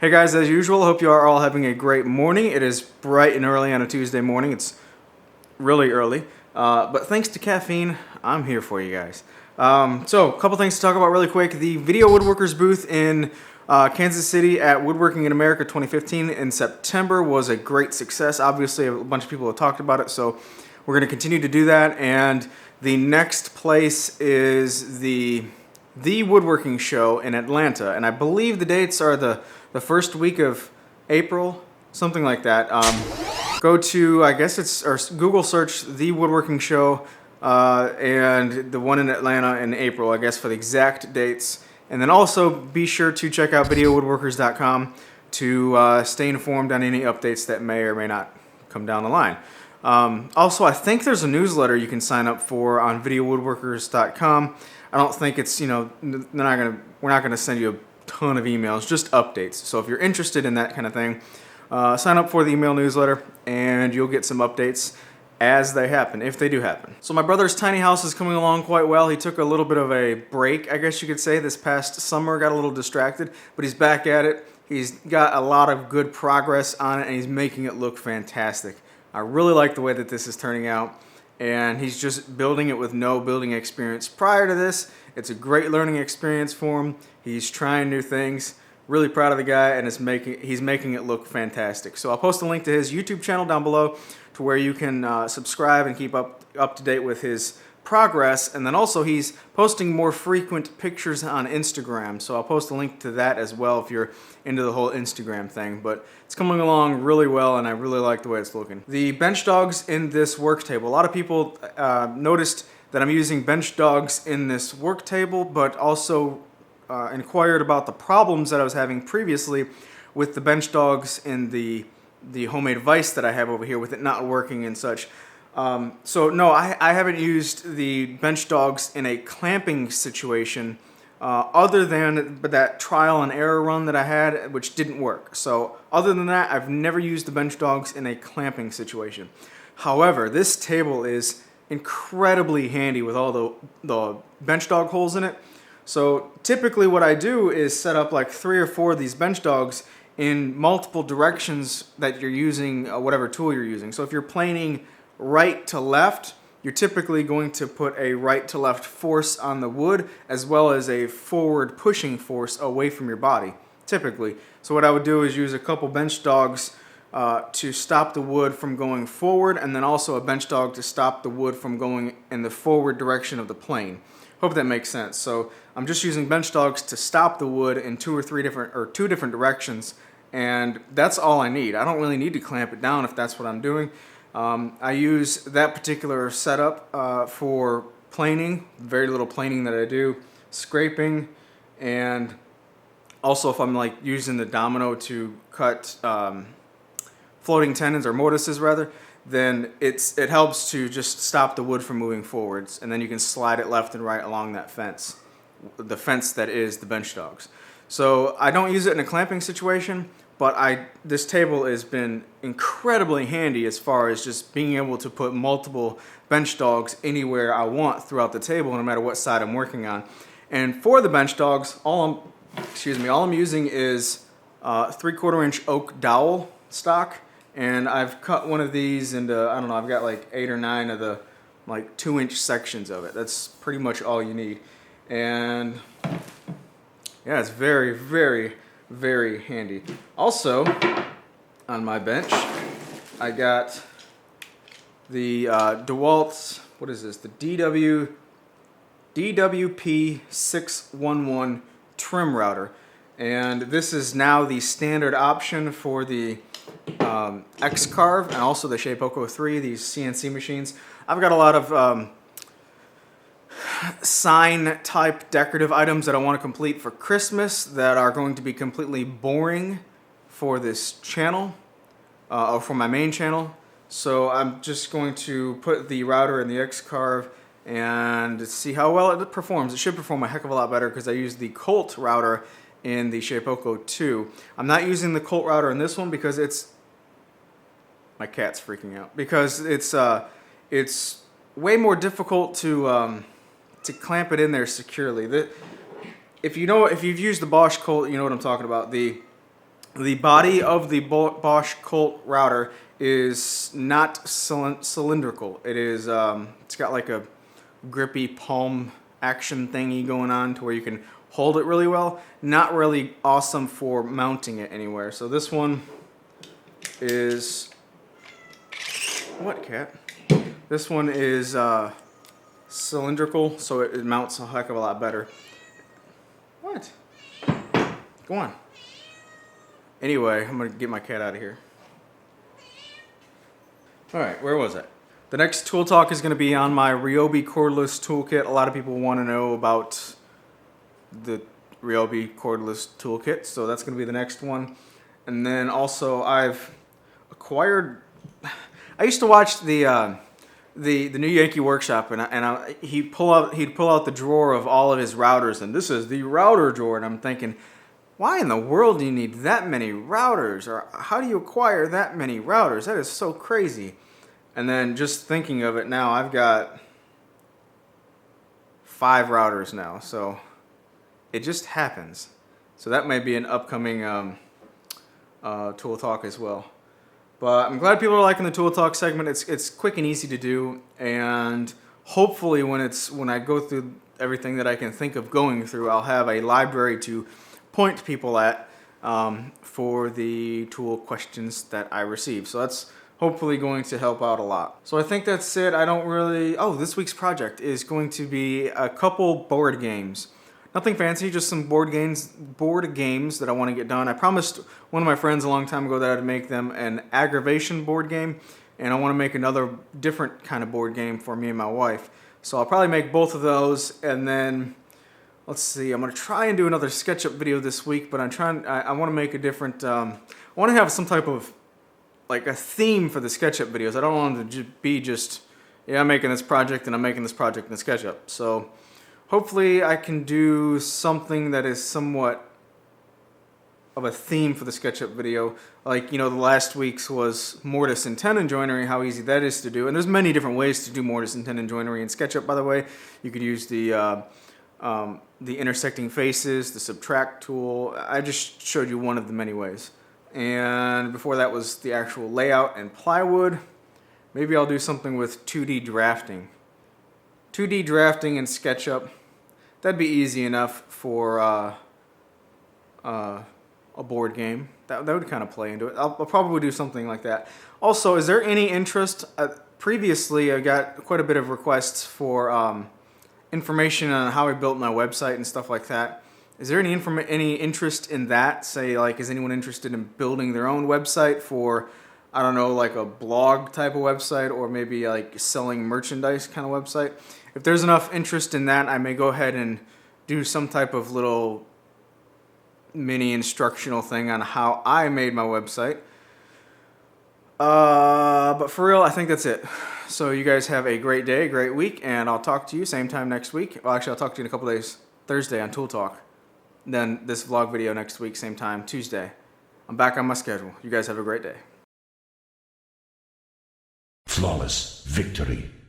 Hey guys, as usual, hope you are all having a great morning. It is bright and early on a Tuesday morning. It's really early, but thanks to caffeine, I'm here for you guys. So, a couple things to talk about really quick. The Video Woodworkers booth in Kansas City at Woodworking in America 2015 in September was a great success. Obviously, a bunch of people have talked about it, so we're going to continue to do that. And the next place is the Woodworking Show in Atlanta, and I believe the dates are the first week of April, something like that. Go to, I guess it's, or Google search the Woodworking Show and the one in Atlanta in April, I guess, for the exact dates. And then also be sure to check out videowoodworkers.com to stay informed on any updates that may or may not come down the line. Also, I think there's a newsletter you can sign up for on videowoodworkers.com. I don't think it's, we're not gonna send you a ton of emails, just updates. So if you're interested in that kind of thing, sign up for the email newsletter and you'll get some updates as they happen, if they do happen. So my brother's tiny house is coming along quite well. He took a little bit of a break, I guess you could say, this past summer, got a little distracted, but he's back at it. He's got a lot of good progress on it and he's making it look fantastic. I really like the way that this is turning out, and he's just building it with no building experience prior to this. It's a great learning experience for him. He's trying new things. Really proud of the guy, and he's making it look fantastic. So I'll post a link to his YouTube channel down below to where you can subscribe and keep up to date with his progress. And then also he's posting more frequent pictures on Instagram. So I'll post a link to that as well if you're into the whole Instagram thing. But it's coming along really well, and I really like the way it's looking. The bench dogs in this work table. A lot of people noticed that I'm using bench dogs in this work table, but also inquired about the problems that I was having previously with the bench dogs in the homemade vise that I have over here, with it not working and such. So no, I haven't used the bench dogs in a clamping situation other than that trial and error run that I had, which didn't work. So other than that, I've never used the bench dogs in a clamping situation. However, this table is incredibly handy with all the bench dog holes in it. So typically what I do is set up like 3 or 4 of these bench dogs in multiple directions that you're using, whatever tool you're using. So if you're planing right to left, you're typically going to put a right to left force on the wood as well as a forward pushing force away from your body, typically. So what I would do is use a couple bench dogs to stop the wood from going forward, and then also a bench dog to stop the wood from going in the forward direction of the plane. Hope that makes sense. So I'm just using bench dogs to stop the wood in 2 different directions, and that's all I need. I don't really need to clamp it down if that's what I'm doing. I use that particular setup for planing, very little planing that I do, scraping, and also if I'm like using the domino to cut floating tendons, or mortises rather, then it helps to just stop the wood from moving forwards, and then you can slide it left and right along that fence, the fence that is the bench dogs. So I don't use it in a clamping situation, but this table has been incredibly handy as far as just being able to put multiple bench dogs anywhere I want throughout the table, no matter what side I'm working on. And for the bench dogs, all I'm using is 3/4 inch oak dowel stock. And I've cut one of these into, I don't know, I've got like 8 or 9 of the like 2-inch sections of it. That's pretty much all you need. And yeah, it's very, very, very handy. Also, on my bench, I got the DeWalt's, what is this? The DWP611 trim router. And this is now the standard option for the X-Carve and also the Shapeoko 3, these CNC machines. I've got a lot of sign type decorative items that I want to complete for Christmas that are going to be completely boring for this channel, or for my main channel. So I'm just going to put the router in the X-Carve and see how well it performs. It should perform a heck of a lot better because I use the Colt router in the Shapeoko 2. I'm not using the Colt router in this one because my cat's freaking out, because it's way more difficult to clamp it in there securely. If you've used the Bosch Colt, you know what I'm talking about. The body of the Bosch Colt router is not cylindrical. It is, it's got like a grippy palm action thingy going on to where you can hold it really well. Not really awesome for mounting it anywhere. So this one is, what cat? This one is cylindrical, so it mounts a heck of a lot better. What? Go on. Anyway, I'm gonna get my cat out of here. All right, where was I? The next tool talk is gonna be on my Ryobi cordless toolkit. A lot of people want to know about the Ryobi cordless toolkit, so that's gonna be the next one. And then also I've acquired. I used to watch the new Yankee Workshop, and he'd pull out the drawer of all of his routers, and this is the router drawer, and I'm thinking, why in the world do you need that many routers, or how do you acquire that many routers? That is so crazy. And then just thinking of it now, I've got 5 routers now, so it just happens. So that might be an upcoming tool talk as well. But I'm glad people are liking the tool talk segment. It's quick and easy to do, and hopefully when I go through everything that I can think of going through, I'll have a library to point people at for the tool questions that I receive. So that's hopefully going to help out a lot. So I think that's it. I don't really... Oh, this week's project is going to be a couple board games. Nothing fancy, just some board games that I want to get done. I promised one of my friends a long time ago that I'd make them an aggravation board game, and I want to make another different kind of board game for me and my wife. So I'll probably make both of those, and then let's see. I'm going to try and do another SketchUp video this week, but I want to make a different. I want to have some type of like a theme for the SketchUp videos. I don't want them to be just, yeah, I'm making this project and I'm making this project in SketchUp. So hopefully I can do something that is somewhat of a theme for the SketchUp video. Like, you know, the last week's was mortise and tenon joinery, how easy that is to do. And there's many different ways to do mortise and tenon joinery in SketchUp, by the way. You could use the intersecting faces, the subtract tool. I just showed you one of the many ways. And before that was the actual layout and plywood. Maybe I'll do something with 2D drafting. 2D drafting in SketchUp, that'd be easy enough for a board game. That would kind of play into it. I'll probably do something like that. Also, is there any interest? Previously, I got quite a bit of requests for information on how I built my website and stuff like that. Is there any interest in that? Say, like, is anyone interested in building their own website for, I don't know, like a blog type of website, or maybe like selling merchandise kind of website? If there's enough interest in that, I may go ahead and do some type of little mini instructional thing on how I made my website. But for real, I think that's it. So you guys have a great day, great week, and I'll talk to you same time next week. Well, actually, I'll talk to you in a couple days. Thursday on Tool Talk. Then this vlog video next week, same time, Tuesday. I'm back on my schedule. You guys have a great day. Flawless victory.